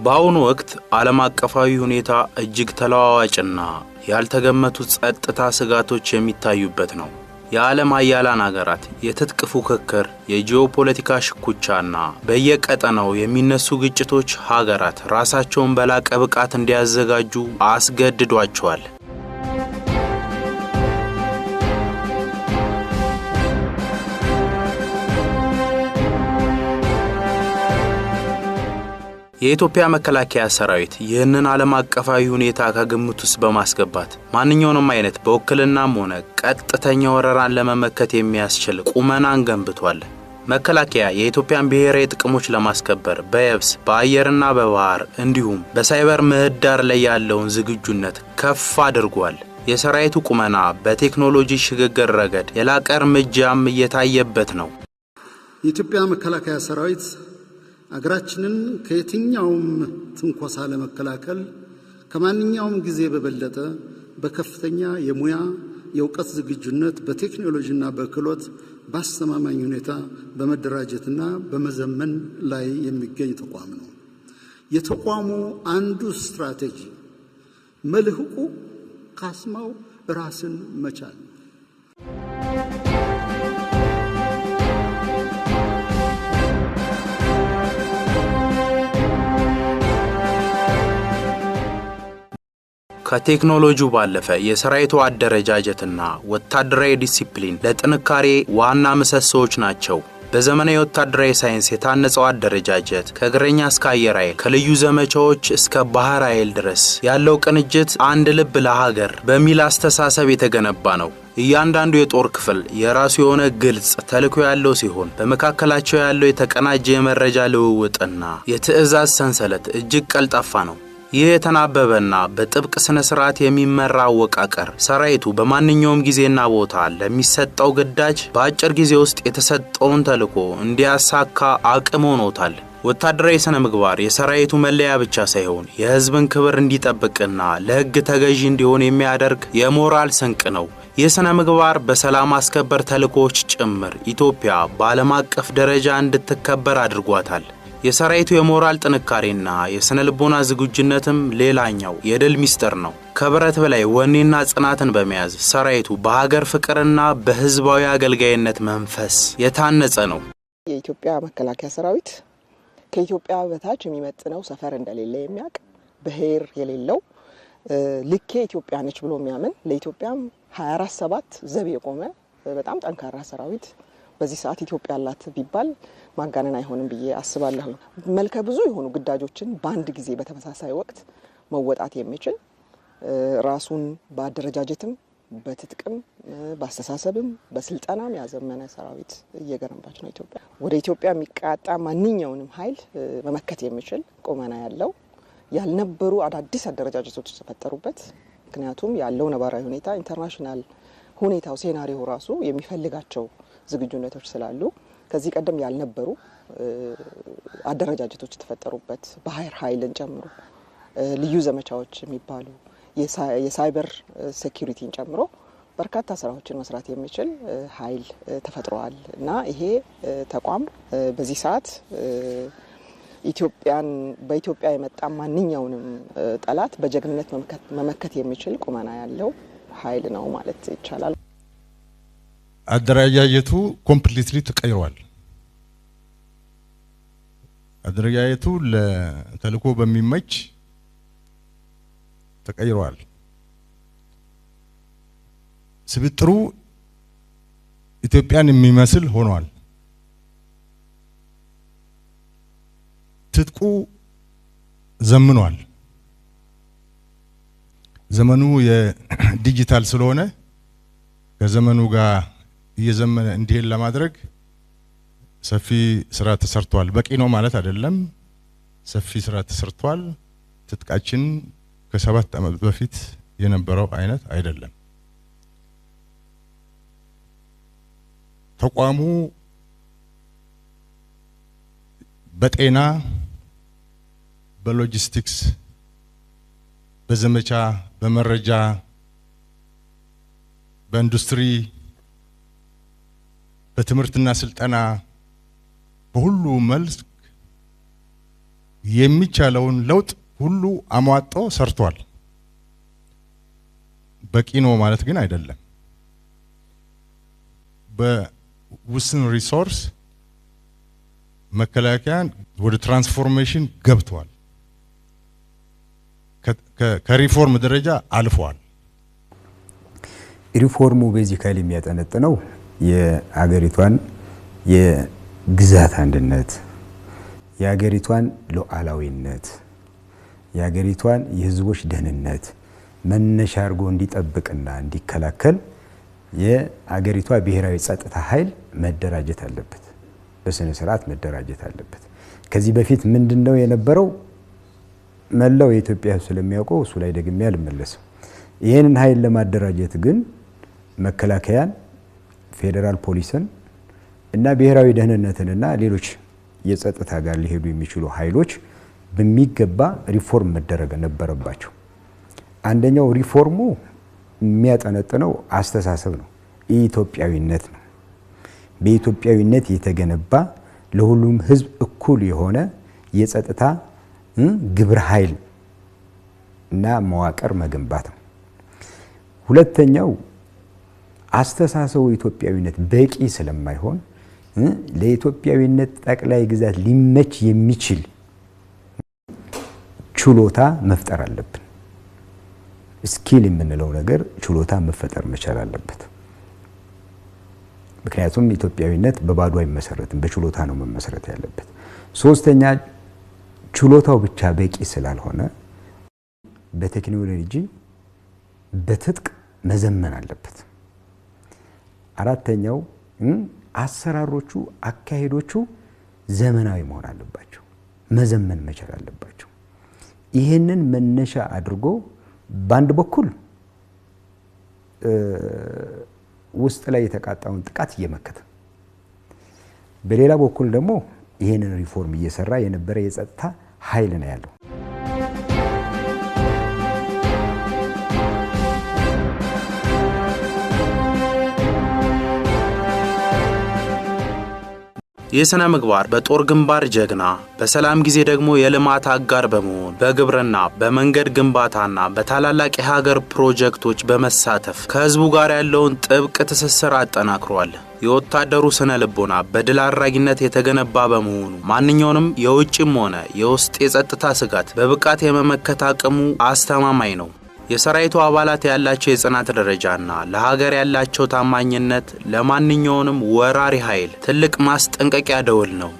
በአሁኑ ወቅት ዓለም አቀፋዊ ሁኔታ እጅግ ተለዋዋጭና ያልተገመቱ ጸጥታ ስጋቶች የሚታዩበት ነው። የዓለም ኃያላን ሀገራት የትጥቅ ፉክክር፣ የጂኦፖለቲካ ሽኩቻና በየቀጠናው የሚነሱ ግጭቶች ሀገራት ራሳቸውን በላቀ ብቃት እንዲያዘጋጁ አስገድዷቸዋል። የኢትዮጵያ መከላከያ ሰራዊት ይህንን ዓለም አቀፋዊ ሁኔታ ከግምት ውስጥ በማስገባት ማንኛውንም አይነት በወክልናም ሆነ ቀጥተኛ ወረራን ለመመከት የሚያስችል ቁመናን ገንብቷል። መከላከያ የኢትዮጵያን ብሔራዊ ጥቅሞች ለማስከበር በየብስ በአየርና በባህር እንዲሁም በሳይበር ምህዳር ላይ ያለውን ዝግጁነት ከፍ አድርጓል። የሰራዊቱ ቁመና በቴክኖሎጂ ሽግግር ረገድ የላቀ እርምጃም እየታየበት ነው። የኢትዮጵያ መከላከያ ሰራዊት አገራችንን ከየትኛውም ትንኮሳ ለመከላከል ከማንኛውም ጊዜ በበለጠ በከፍተኛ የሙያ የእውቀት ዝግጁነት በቴክኖሎጂና በክህሎት በአስተማማኝ ሁኔታ በመደራጀትና በመዘመን ላይ የሚገኝ ተቋም ነው። የተቋሙ አንዱ ስትራቴጂ መልህቁ ካስማው ራስን መቻል። ከቴክኖሎጂው ባለፈ የሰራዊቱ አደረጃጀትና ወታደራዊ ዲሲፕሊን ለጥንካሬ ዋና ምሰሶዎች ናቸው። በዘመናዊ ወታደራዊ ሳይንስ የታነጸው አደረጃጀት ከእግረኛ እስከ አየር ኃይል ከልዩ ዘመቻዎች እስከ ባህር ኃይል ድረስ ያለው ቅንጅት አንድ ልብ ለሀገር በሚል አስተሳሰብ የተገነባ ነው። እያንዳንዱ የጦር ክፍል የራሱ የሆነ ግልጽ ተልዕኮ ያለው ሲሆን በመካከላቸው ያለው የተቀናጀ የመረጃ ልውውጥና የትዕዛዝ ሰንሰለት እጅግ ቀልጣፋ ነው። ይህ የተናበበና በጥብቅ ስነ ስርዓት የሚመራ አወቃቀር ሰራዊቱ በማንኛውም ጊዜና ቦታ ለሚሰጠው ግዳጅ በአጭር ጊዜ ውስጥ የተሰጠውን ተልዕኮ እንዲያሳካ አቅም ሆኖታል። ወታደራዊ ስነ ምግባር የሰራዊቱ መለያ ብቻ ሳይሆን የህዝብን ክብር እንዲጠብቅና ለህግ ተገዢ እንዲሆን የሚያደርግ የሞራል ስንቅ ነው። የስነ ምግባር በሰላም አስከበር ተልዕኮዎች ጭምር ኢትዮጵያ በዓለም አቀፍ ደረጃ እንድትከበር አድርጓታል። የሰራዊቱ የሞራል ጥንካሬና የስነ ልቦና ዝግጁነትም ሌላኛው የድል ሚስጥር ነው። ከብረት በላይ ወኔና ጽናትን በመያዝ ሰራዊቱ በሀገር ፍቅርና በህዝባዊ አገልጋይነት መንፈስ የታነጸ ነው። የኢትዮጵያ መከላከያ ሰራዊት ከኢትዮጵያ በታች የሚመጥነው ሰፈር እንደሌለ የሚያውቅ ብሔር የሌለው ልኬ ኢትዮጵያ ነች ብሎ የሚያምን ለኢትዮጵያም 24/7 ዘብ የቆመ በጣም ጠንካራ ሰራዊት በዚህ ሰዓት ኢትዮጵያ አላት ቢባል ማጋነን አይሆንም ብዬ አስባለሁ። መልከ ብዙ የሆኑ ግዳጆችን በአንድ ጊዜ በተመሳሳይ ወቅት መወጣት የሚችል ራሱን በአደረጃጀትም በትጥቅም በአስተሳሰብም በስልጠናም ያዘመነ ሰራዊት እየገነባች ነው ኢትዮጵያ። ወደ ኢትዮጵያ የሚቃጣ ማንኛውንም ኃይል መመከት የሚችል ቁመና ያለው ያልነበሩ አዳዲስ አደረጃጀቶች ተፈጠሩበት። ምክንያቱም ያለው ነባራዊ ሁኔታ ኢንተርናሽናል ሁኔታው ሴናሪዮ ራሱ የሚፈልጋቸው ዝግጁነቶች ስላሉ ከዚህ ቀደም ያልነበሩ አደረጃጀቶች ተፈጠሩበት። ባህር ኃይልን ጨምሮ ልዩ ዘመቻዎች የሚባሉ የሳይበር ሴኩሪቲን ጨምሮ በርካታ ስራዎችን መስራት የሚችል ኃይል ተፈጥሯል እና ይሄ ተቋም በዚህ ሰዓት በኢትዮጵያ የመጣ ማንኛውንም ጠላት በጀግንነት መመከት የሚችል ቁመና ያለው ኃይል ነው ማለት ይቻላል። አደረጃጀቱ ኮምፕሊትሊ ተቀይሯል። አደረጃጀቱ ለተልዕኮ በሚመች ተቀይሯል። ስብጥሩ ኢትዮጵያን የሚመስል ሆኗል። ትጥቁ ዘምኗል። ዘመኑ የዲጂታል ስለሆነ ከዘመኑ ጋር እየዘመነ እንዲሄድ ለማድረግ ሰፊ ስራ ተሰርቷል። በቂ ነው ማለት አይደለም። ሰፊ ስራ ተሰርቷል። ትጥቃችን ከ7 ዓመት በፊት የነበረው አይነት አይደለም። ተቋሙ በጤና በሎጂስቲክስ በዘመቻ በመረጃ በኢንዱስትሪ በትምህርትና ስልጠና በሁሉ መልክ የሚቻለውን ለውጥ ሁሉ አሟጦ ሰርቷል። በቂ ነው ማለት ግን አይደለም። በውስን ሪሶርስ መከላከያን ወደ ትራንስፎርሜሽን ገብቷል። ከሪፎርም ደረጃ አልፏል። ሪፎርሙ ቤዚካሊ የሚያጠነጥነው የአገሪቷን የግዛት አንድነት፣ የአገሪቷን ሉዓላዊነት፣ የአገሪቷን የህዝቦች ደህንነት መነሻ አድርጎ እንዲጠብቅና እንዲከላከል የአገሪቷ ብሔራዊ ጸጥታ ኃይል መደራጀት አለበት፣ በስነ ስርዓት መደራጀት አለበት። ከዚህ በፊት ምንድነው የነበረው? መላው የኢትዮጵያ ስለሚያውቀው እሱ ላይ ደግሜ አልመለስም። ይሄንን ኃይል ለማደራጀት ግን መከላከያን፣ ፌደራል ፖሊስን እና ብሔራዊ ደህንነትንና ሌሎች የጸጥታ ጋር ሊሄዱ የሚችሉ ኃይሎች በሚገባ ሪፎርም መደረግ ነበረባቸው። አንደኛው ሪፎርሙ የሚያጠነጥነው አስተሳሰብ ነው፣ ኢትዮጵያዊነት ነው። በኢትዮጵያዊነት የተገነባ ለሁሉም ህዝብ እኩል የሆነ የጸጥታ ግብረ ኃይል እና መዋቅር መገንባት ነው። ሁለተኛው አስተሳሰቡ ኢትዮጵያዊነት በቂ ስለማይሆን ለኢትዮጵያዊነት ጠቅላይ ግዛት ሊመች የሚችል ችሎታ መፍጠር አለብን። ስኪል የምንለው ነገር ችሎታ መፈጠር መቻል አለበት። ምክንያቱም ኢትዮጵያዊነት በባዶ አይመሰረትም፣ በችሎታ ነው መመስረት ያለበት። ሶስተኛ ችሎታው ብቻ በቂ ስላልሆነ በቴክኖሎጂ በትጥቅ መዘመን አለበት። አራተኛው አሰራሮቹ፣ አካሄዶቹ ዘመናዊ መሆን አለባቸው፣ መዘመን መቻል አለባቸው። ይሄንን መነሻ አድርጎ በአንድ በኩል ውስጥ ላይ የተቃጣውን ጥቃት እየመከተ በሌላ በኩል ደግሞ ይሄንን ሪፎርም እየሰራ የነበረ የጸጥታ ኃይል ነው ያለው። የሥነ ምግባር በጦር ግንባር ጀግና፣ በሰላም ጊዜ ደግሞ የልማት አጋር በመሆን በግብርና፣ በመንገድ ግንባታና በታላላቅ የሀገር ፕሮጀክቶች በመሳተፍ ከህዝቡ ጋር ያለውን ጥብቅ ትስስር አጠናክሯል። የወታደሩ ስነ ልቦና በድል አድራጊነት የተገነባ በመሆኑ ማንኛውንም የውጭም ሆነ የውስጥ የጸጥታ ስጋት በብቃት የመመከት አቅሙ አስተማማኝ ነው። የሰራዊቱ አባላት ያላቸው የጽናት ደረጃና ለሀገር ያላቸው ታማኝነት ለማንኛውንም ወራሪ ኃይል ትልቅ ማስጠንቀቂያ ደወል ነው።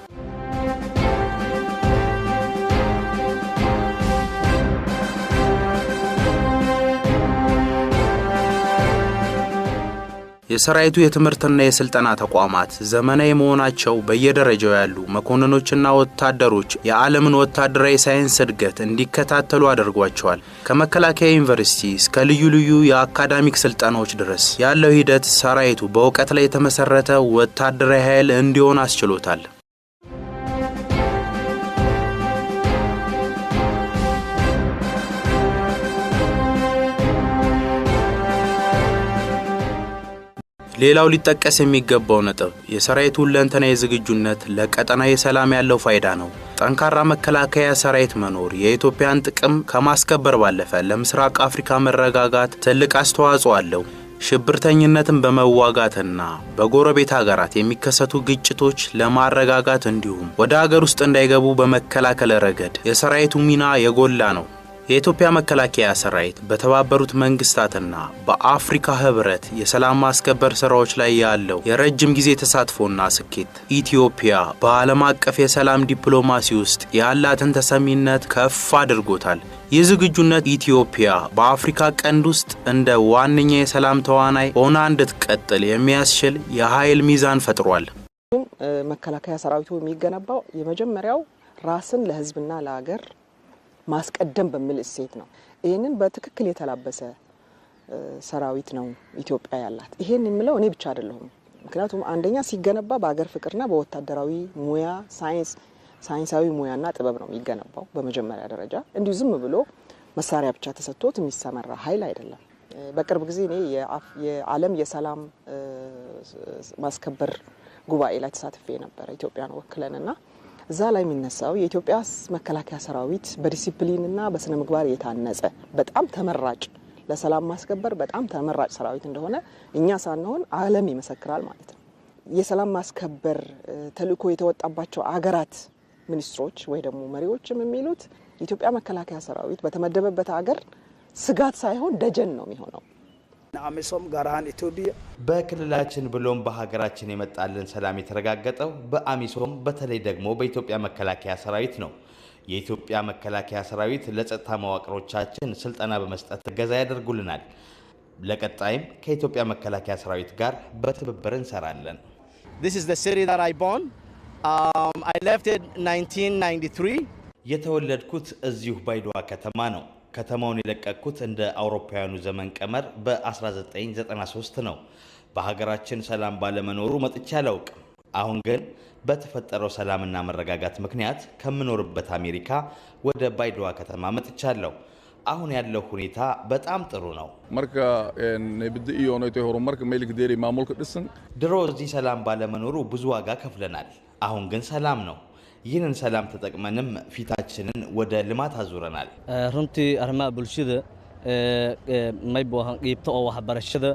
የሰራዊቱ የትምህርትና የስልጠና ተቋማት ዘመናዊ መሆናቸው በየደረጃው ያሉ መኮንኖችና ወታደሮች የዓለምን ወታደራዊ ሳይንስ እድገት እንዲከታተሉ አድርጓቸዋል። ከመከላከያ ዩኒቨርሲቲ እስከ ልዩ ልዩ የአካዳሚክ ስልጠናዎች ድረስ ያለው ሂደት ሰራዊቱ በእውቀት ላይ የተመሰረተ ወታደራዊ ኃይል እንዲሆን አስችሎታል። ሌላው ሊጠቀስ የሚገባው ነጥብ የሰራዊቱ ሁለንተናዊ ዝግጁነት ለቀጠናዊ ሰላም ያለው ፋይዳ ነው። ጠንካራ መከላከያ ሰራዊት መኖር የኢትዮጵያን ጥቅም ከማስከበር ባለፈ ለምስራቅ አፍሪካ መረጋጋት ትልቅ አስተዋጽኦ አለው። ሽብርተኝነትን በመዋጋትና በጎረቤት ሀገራት የሚከሰቱ ግጭቶች ለማረጋጋት እንዲሁም ወደ ሀገር ውስጥ እንዳይገቡ በመከላከል ረገድ የሰራዊቱ ሚና የጎላ ነው። የኢትዮጵያ መከላከያ ሰራዊት በተባበሩት መንግስታትና በአፍሪካ ህብረት የሰላም ማስከበር ስራዎች ላይ ያለው የረጅም ጊዜ ተሳትፎና ስኬት ኢትዮጵያ በዓለም አቀፍ የሰላም ዲፕሎማሲ ውስጥ ያላትን ተሰሚነት ከፍ አድርጎታል። ይህ ዝግጁነት ኢትዮጵያ በአፍሪካ ቀንድ ውስጥ እንደ ዋነኛ የሰላም ተዋናይ ሆና እንድትቀጥል የሚያስችል የኃይል ሚዛን ፈጥሯል። መከላከያ ሰራዊቱ የሚገነባው የመጀመሪያው ራስን ለህዝብና ለሀገር ማስቀደም በሚል እሴት ነው። ይሄንን በትክክል የተላበሰ ሰራዊት ነው ኢትዮጵያ ያላት። ይሄን የምለው እኔ ብቻ አይደለሁም። ምክንያቱም አንደኛ ሲገነባ በአገር ፍቅርና በወታደራዊ ሙያ ሳይንሳዊ ሙያና ጥበብ ነው የሚገነባው በመጀመሪያ ደረጃ። እንዲሁ ዝም ብሎ መሳሪያ ብቻ ተሰጥቶት የሚሰመራ ኃይል አይደለም። በቅርብ ጊዜ እኔ የዓለም የሰላም ማስከበር ጉባኤ ላይ ተሳትፌ ነበር ኢትዮጵያን ወክለንና እዛ ላይ የሚነሳው የኢትዮጵያ መከላከያ ሰራዊት በዲሲፕሊንና በስነ ምግባር የታነጸ በጣም ተመራጭ ለሰላም ማስከበር በጣም ተመራጭ ሰራዊት እንደሆነ እኛ ሳንሆን ዓለም ይመሰክራል ማለት ነው። የሰላም ማስከበር ተልእኮ የተወጣባቸው አገራት ሚኒስትሮች ወይ ደግሞ መሪዎችም የሚሉት የኢትዮጵያ መከላከያ ሰራዊት በተመደበበት ሀገር ስጋት ሳይሆን ደጀን ነው የሚሆነው። አሚሶም ጋራን ኢትዮጵያ በክልላችን ብሎም በሀገራችን የመጣልን ሰላም የተረጋገጠው በአሚሶም በተለይ ደግሞ በኢትዮጵያ መከላከያ ሰራዊት ነው። የኢትዮጵያ መከላከያ ሰራዊት ለጸጥታ መዋቅሮቻችን ስልጠና በመስጠት እገዛ ያደርጉልናል። ለቀጣይም ከኢትዮጵያ መከላከያ ሰራዊት ጋር በትብብር እንሰራለን። This is the city that I born. I left in 1993. የተወለድኩት እዚሁ ባይዶዋ ከተማ ነው። ከተማውን የለቀቅኩት እንደ አውሮፓውያኑ ዘመን ቀመር በ1993 ነው። በሀገራችን ሰላም ባለመኖሩ መጥቼ አላውቅም። አሁን ግን በተፈጠረው ሰላምና መረጋጋት ምክንያት ከምኖርበት አሜሪካ ወደ ባይዶዋ ከተማ መጥቻለሁ። አሁን ያለው ሁኔታ በጣም ጥሩ ነው። marka nabadiyo nooytay horumarka meelka deeri maamulka dhisan ድሮ እዚህ ሰላም ባለመኖሩ ብዙ ዋጋ ከፍለናል። አሁን ግን ሰላም ነው። ይህንን ሰላም ተጠቅመንም ፊታችንን ወደ ልማት አዙረናል። runtii arrimaha bulshada maybohan qiibto oo waxbarashada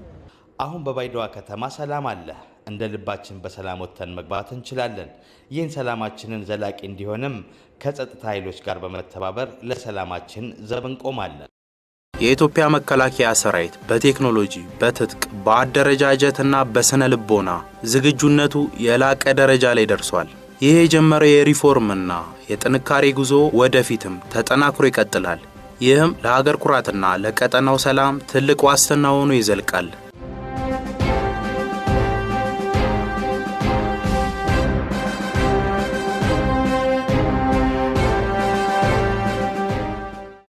አሁን በባይዶዋ ከተማ ሰላም አለ። እንደ ልባችን በሰላም ወጥተን መግባት እንችላለን። ይህን ሰላማችንን ዘላቂ እንዲሆንም ከጸጥታ ኃይሎች ጋር በመተባበር ለሰላማችን ዘብ እንቆማለን። የኢትዮጵያ መከላከያ ሰራዊት በቴክኖሎጂ፣ በትጥቅ፣ በአደረጃጀትና በስነ ልቦና ዝግጁነቱ የላቀ ደረጃ ላይ ደርሷል። ይሄ የጀመረው የሪፎርምና የጥንካሬ ጉዞ ወደፊትም ተጠናክሮ ይቀጥላል። ይህም ለሀገር ኩራትና ለቀጠናው ሰላም ትልቅ ዋስትና ሆኖ ይዘልቃል።